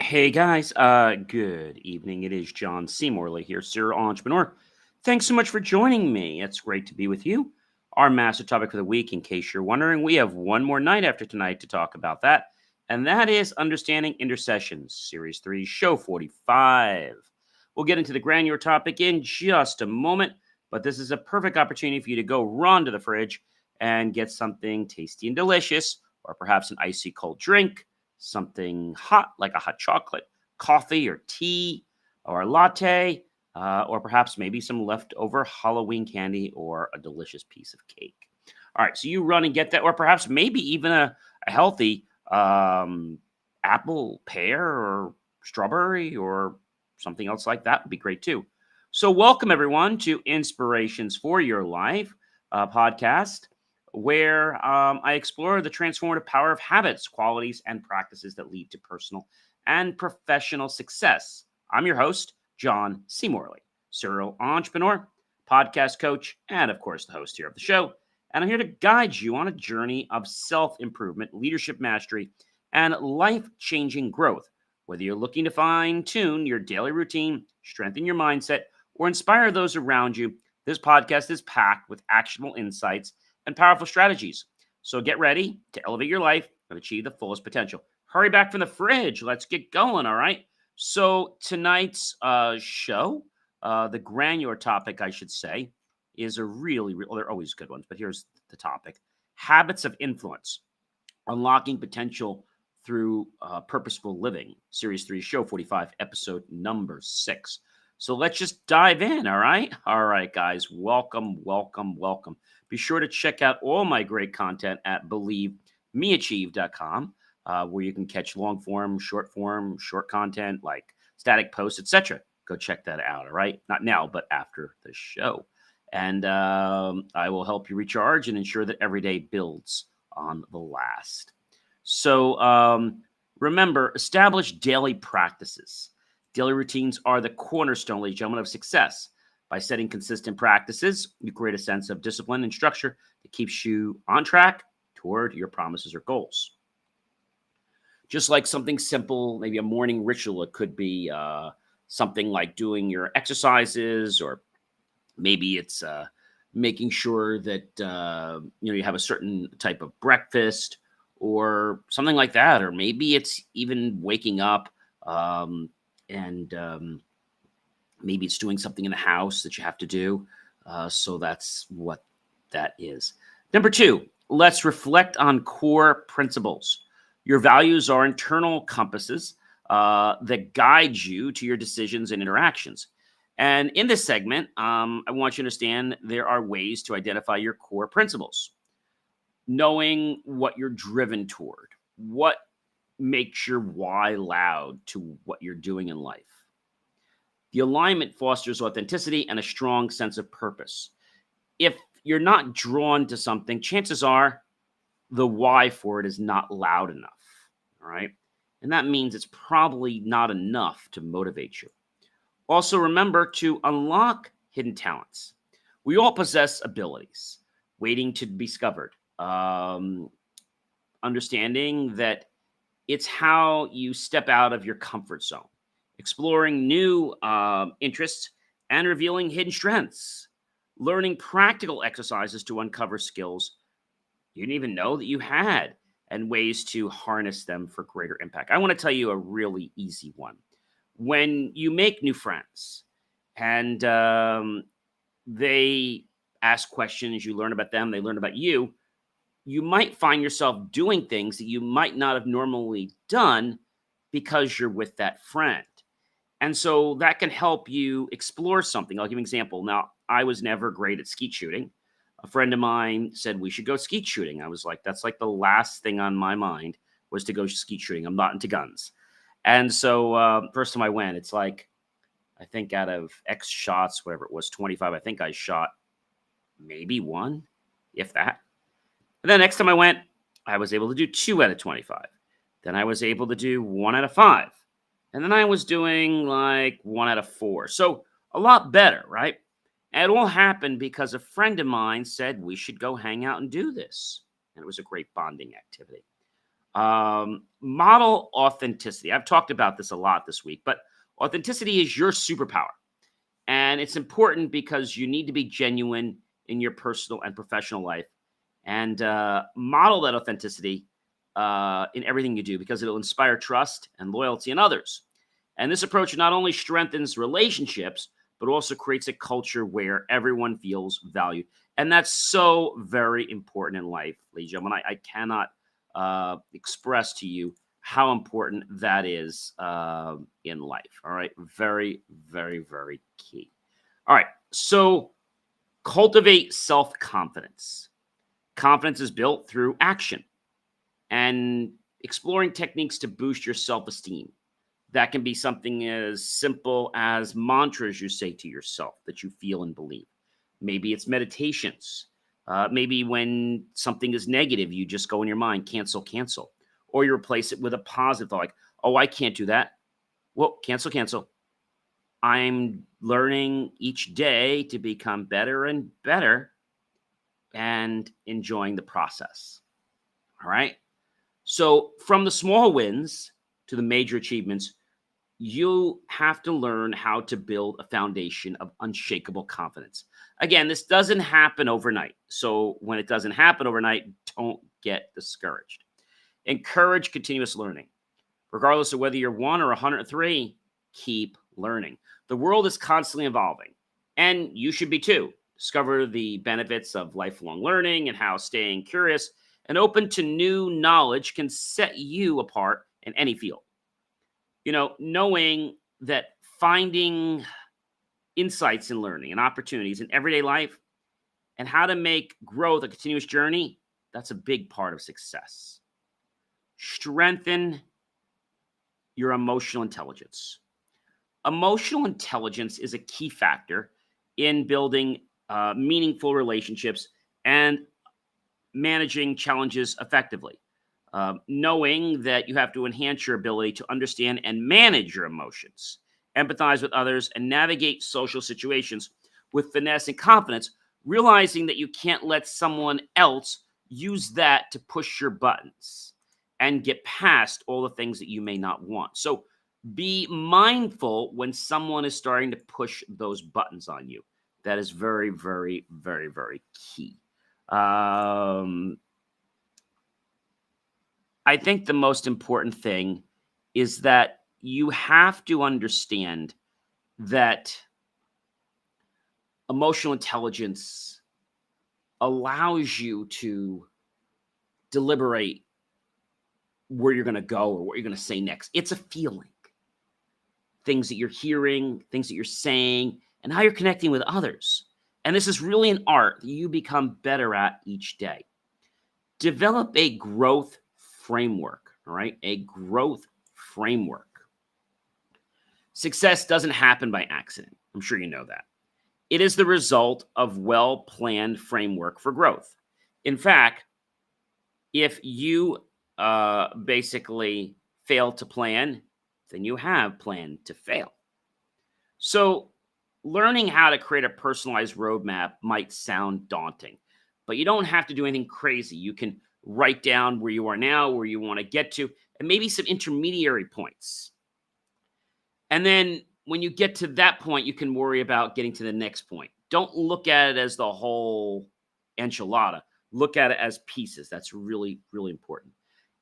Hey guys, good evening. It is John Seymourley here, serial entrepreneur. Thanks so much for joining me. It's great to be with you. Our master topic for the week, in case you're wondering, we have one more night after tonight to talk about that, and that is Understanding Intercessions, Series 3, Show 45. We'll get into the granular topic in just a moment, but this is a perfect opportunity for you to go run to the fridge and get something tasty and delicious, or perhaps an icy cold drink, something hot like a hot chocolate, coffee or tea or a latte, or perhaps maybe some leftover Halloween candy or a delicious piece of cake. All right, so you run and get that, or perhaps maybe even a healthy apple, pear, or strawberry, or something else like that would be great too. So, welcome everyone to Inspirations for Your Life podcast, where I explore the transformative power of habits, qualities, and practices that lead to personal and professional success. I'm your host, John Seymourley, serial entrepreneur, podcast coach, and of course, the host here of the show. And I'm here to guide you on a journey of self-improvement, leadership mastery, and life-changing growth. Whether you're looking to fine-tune your daily routine, strengthen your mindset, or inspire those around you, this podcast is packed with actionable insights and powerful strategies. So get ready to elevate your life and achieve the fullest potential. Hurry back from the fridge. Let's get going, all right? So tonight's show, the granular topic, I should say, is a well, they're always good ones, but here's the topic. Habits of influence, unlocking potential through purposeful living, Series 3, Show 45, episode number 6. So let's just dive in, all right? All right, guys, welcome. Be sure to check out all my great content at believemeachieve.com, where you can catch long form, short content like static posts, etc. Go check that out, all right? Not now, but after the show. And I will help you recharge and ensure that every day builds on the last. So remember, establish daily practices. Daily routines are the cornerstone, ladies and gentlemen, of success. By setting consistent practices, you create a sense of discipline and structure that keeps you on track toward your promises or goals. Just like something simple, maybe a morning ritual, it could be something like doing your exercises, or maybe it's making sure that you have a certain type of breakfast or something like that. Or maybe it's even waking up and maybe it's doing something in the house that you have to do. So that's what that is. Number 2, let's reflect on core principles. Your values are internal compasses that guide you to your decisions and interactions. And in this segment, I want you to understand there are ways to identify your core principles. Knowing what you're driven toward, what makes your why loud to what you're doing in life. The alignment fosters authenticity and a strong sense of purpose. If you're not drawn to something, chances are the why for it is not loud enough, all right? And that means it's probably not enough to motivate you. Also, remember to unlock hidden talents. We all possess abilities waiting to be discovered. Understanding that it's how you step out of your comfort zone, exploring new interests, and revealing hidden strengths, learning practical exercises to uncover skills you didn't even know that you had, and ways to harness them for greater impact. I want to tell you a really easy one. When you make new friends and they ask questions, you learn about them, they learn about you, you might find yourself doing things that you might not have normally done because you're with that friend. And so that can help you explore something. I'll give you an example. Now, I was never great at skeet shooting. A friend of mine said we should go skeet shooting. I was like, that's like the last thing on my mind was to go skeet shooting. I'm not into guns. And so first time I went, it's like, I think out of X shots, whatever it was, 25, I think I shot maybe one, if that. And then next time I went, I was able to do 2 out of 25. Then I was able to do 1 out of 5. And then I was doing like 1 out of 4. So a lot better, right? And it all happened because a friend of mine said we should go hang out and do this. And it was a great bonding activity. Model authenticity. I've talked about this a lot this week, but authenticity is your superpower. And it's important because you need to be genuine in your personal and professional life and model that authenticity in everything you do because it'll inspire trust and loyalty in others. And this approach not only strengthens relationships, but also creates a culture where everyone feels valued. And that's so very important in life, ladies and gentlemen. I cannot express to you how important that is in life. All right. Very, very, very key. All right. So cultivate self confidence. Confidence is built through action and exploring techniques to boost your self esteem. That can be something as simple as mantras you say to yourself that you feel and believe. Maybe it's meditations. Maybe when something is negative, you just go in your mind, cancel, cancel. Or you replace it with a positive thought like, oh, I can't do that. Well, cancel, cancel. I'm learning each day to become better and better and enjoying the process. All right. So, from the small wins to the major achievements, you have to learn how to build a foundation of unshakable confidence. Again, this doesn't happen overnight. So, when it doesn't happen overnight, don't get discouraged. Encourage continuous learning. Regardless of whether you're 1 or 103, keep learning. The world is constantly evolving, and you should be too. Discover the benefits of lifelong learning and how staying curious and open to new knowledge can set you apart in any field. Knowing that finding insights in learning and opportunities in everyday life and how to make growth a continuous journey, that's a big part of success. Strengthen your emotional intelligence. Emotional intelligence is a key factor in building meaningful relationships and managing challenges effectively. Knowing that you have to enhance your ability to understand and manage your emotions, empathize with others, and navigate social situations with finesse and confidence, realizing that you can't let someone else use that to push your buttons and get past all the things that you may not want. So be mindful when someone is starting to push those buttons on you. That is very, very, very, very key. I think the most important thing is that you have to understand that emotional intelligence allows you to deliberate where you're going to go or what you're going to say next. It's a feeling. Things that you're hearing, things that you're saying, and how you're connecting with others. And this is really an art that you become better at each day. Develop a growth framework, all right? A growth framework. Success doesn't happen by accident. I'm sure you know that. It is the result of well-planned framework for growth. In fact, if you basically fail to plan, then you have planned to fail. So learning how to create a personalized roadmap might sound daunting, but you don't have to do anything crazy. You can write down where you are now, where you want to get to, and maybe some intermediary points. And then when you get to that point, you can worry about getting to the next point. Don't look at it as the whole enchilada. Look at it as pieces. That's really, really important.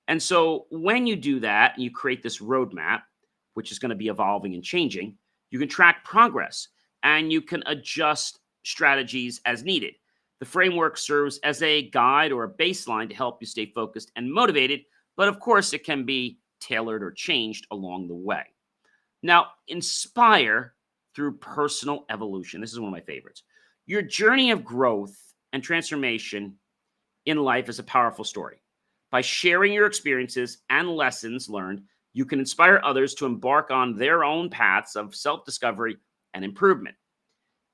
And so when you do that and you create this roadmap, which is going to be evolving and changing, you can track progress and you can adjust strategies as needed. The framework serves as a guide or a baseline to help you stay focused and motivated, but of course it can be tailored or changed along the way. Now, inspire through personal evolution. This is one of my favorites. Your journey of growth and transformation in life is a powerful story. By sharing your experiences and lessons learned, you can inspire others to embark on their own paths of self-discovery and improvement.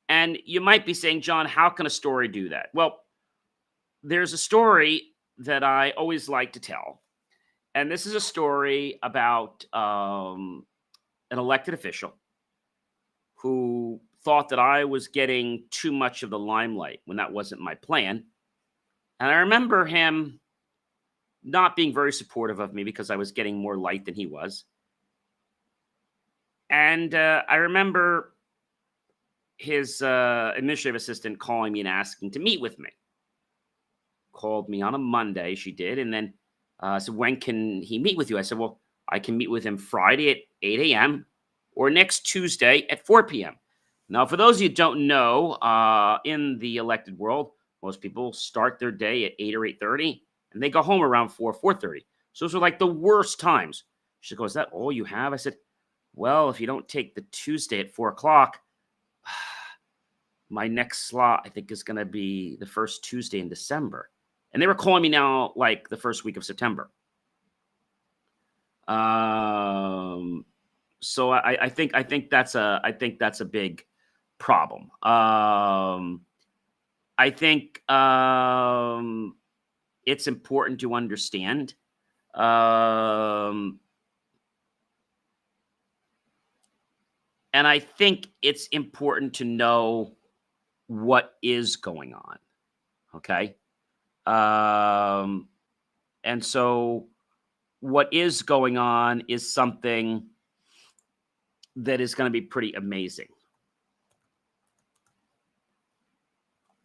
And you might be saying, John, how can a story do that? Well, there's a story that I always like to tell. And this is a story about an elected official who thought that I was getting too much of the limelight when that wasn't my plan. And I remember him not being very supportive of me because I was getting more light than he was. And I remember his administrative assistant calling me and asking to meet with me. Called me on a Monday, she did, and then said, "When can he meet with you?" I said, "Well, I can meet with him Friday at 8 a.m. or next Tuesday at 4 p.m." Now, for those of you who don't know, in the elected world, most people start their day at 8 or 8:30, and they go home around 4:30. So those are like the worst times. She goes, "Is that all you have?" I said, "Well, if you don't take the Tuesday at 4 o'clock, my next slot, I think, is going to be the first Tuesday in December." And they were calling me now like the first week of September. So I think that's a big problem. I think it's important to understand. And I think it's important to know what is going on. Okay. And so what is going on is something that is going to be pretty amazing.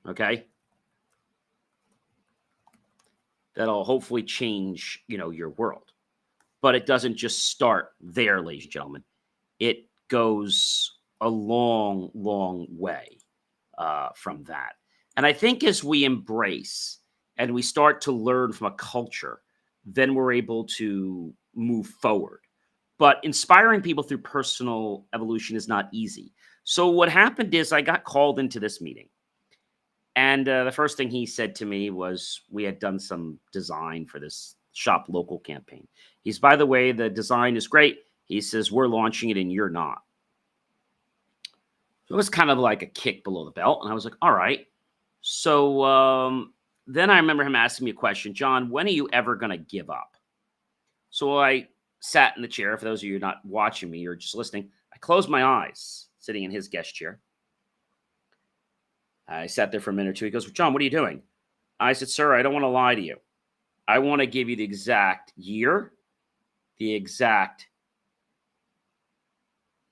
Okay. That'll hopefully change, your world. But it doesn't just start there, ladies and gentlemen. It goes a long, long way from that. And I think as we embrace and we start to learn from a culture, then we're able to move forward. But inspiring people through personal evolution is not easy. So what happened is I got called into this meeting. And the first thing he said to me was we had done some design for this shop local campaign. He's, by the way, the design is great. He says, we're launching it and you're not. So it was kind of like a kick below the belt. And I was like, all right. So then I remember him asking me a question, John, when are you ever going to give up? So I sat in the chair. For those of you not watching me or just listening, I closed my eyes sitting in his guest chair. I sat there for a minute or two. He goes, John, what are you doing? I said, sir, I don't want to lie to you. I want to give you the exact year, the exact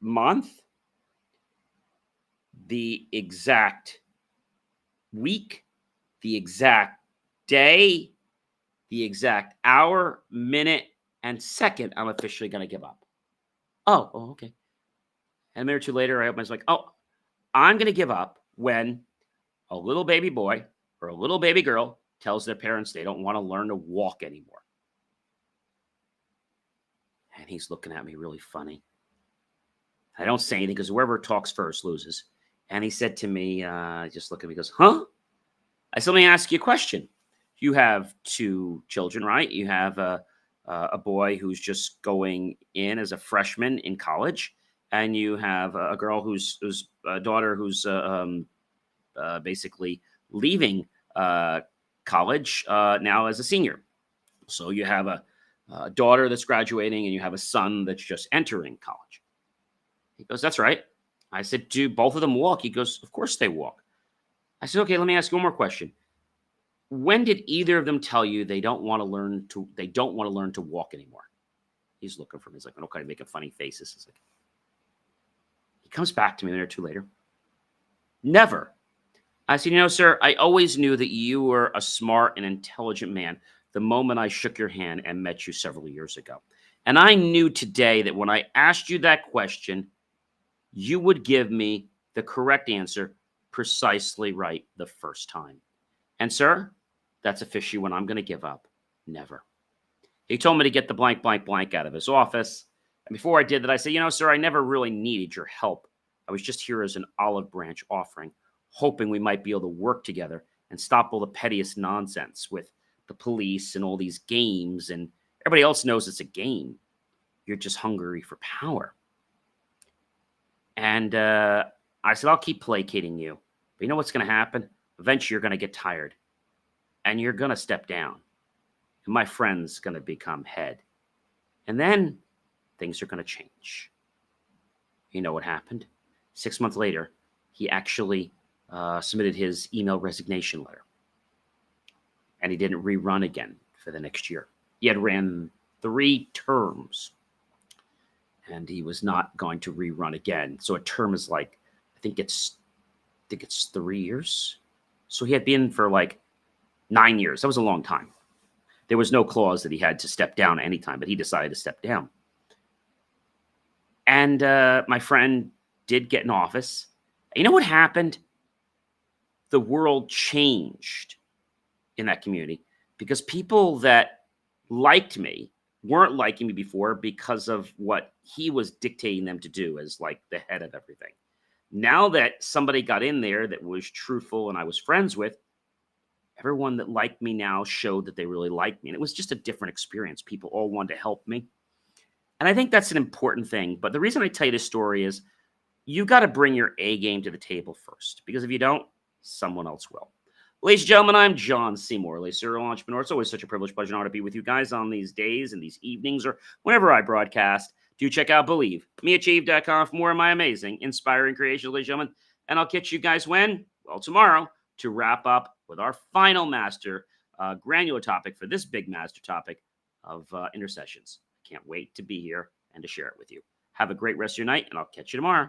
month, the exact week, the exact day, the exact hour, minute, and second I'm officially going to give up. Oh, okay. And a minute or two later, I was like, oh, I'm going to give up when a little baby boy or a little baby girl tells their parents they don't want to learn to walk anymore. And he's looking at me really funny. I don't say anything because whoever talks first loses. And he said to me, just look at me, he goes, huh? I said, let me ask you a question. You have two children, right? You have a boy who's just going in as a freshman in college, and you have a girl who's a daughter who's basically leaving college now as a senior. So you have a daughter that's graduating, and you have a son that's just entering college. He goes, that's right. I said, do both of them walk? He goes, of course they walk. I said, okay, let me ask you one more question. When did either of them tell you they don't want to learn to walk anymore? He's looking for me. He's like, okay, making funny faces. He's like, he comes back to me a minute or two later. Never. I said, sir, I always knew that you were a smart and intelligent man the moment I shook your hand and met you several years ago. And I knew today that when I asked you that question, you would give me the correct answer precisely right the first time. And sir, that's officially when I'm going to give up. Never. He told me to get the blank, blank, blank out of his office. And before I did that, I said, sir, I never really needed your help. I was just here as an olive branch offering, hoping we might be able to work together and stop all the pettiest nonsense with the police and all these games. And everybody else knows it's a game. You're just hungry for power. And I said, I'll keep placating you. But you know what's going to happen? Eventually, you're going to get tired. And you're going to step down. And my friend's going to become head. And then things are going to change. You know what happened? 6 months later, he actually submitted his email resignation letter. And he didn't rerun again for the next year. He had ran 3 terms, and he was not going to rerun again. So a term is like, I think it's 3 years. So he had been for like 9 years. That was a long time. There was no clause that he had to step down at any time, but he decided to step down. And my friend did get in office. You know what happened? The world changed in that community because people that liked me weren't liking me before because of what he was dictating them to do as like the head of everything. Now that somebody got in there that was truthful and I was friends with, everyone that liked me now showed that they really liked me. And it was just a different experience. People all wanted to help me. And I think that's an important thing. But the reason I tell you this story is you got to bring your A game to the table first, because if you don't, someone else will. Ladies and gentlemen, I'm John Seymour, a serial entrepreneur. It's always such a privilege, pleasure, and honor to be with you guys on these days and these evenings or whenever I broadcast. Do check out Believe, meachieve.com for more of my amazing, inspiring creations, ladies and gentlemen. And I'll catch you guys when? Well, tomorrow to wrap up with our final master granular topic for this big master topic of intercessions. Can't wait to be here and to share it with you. Have a great rest of your night, and I'll catch you tomorrow.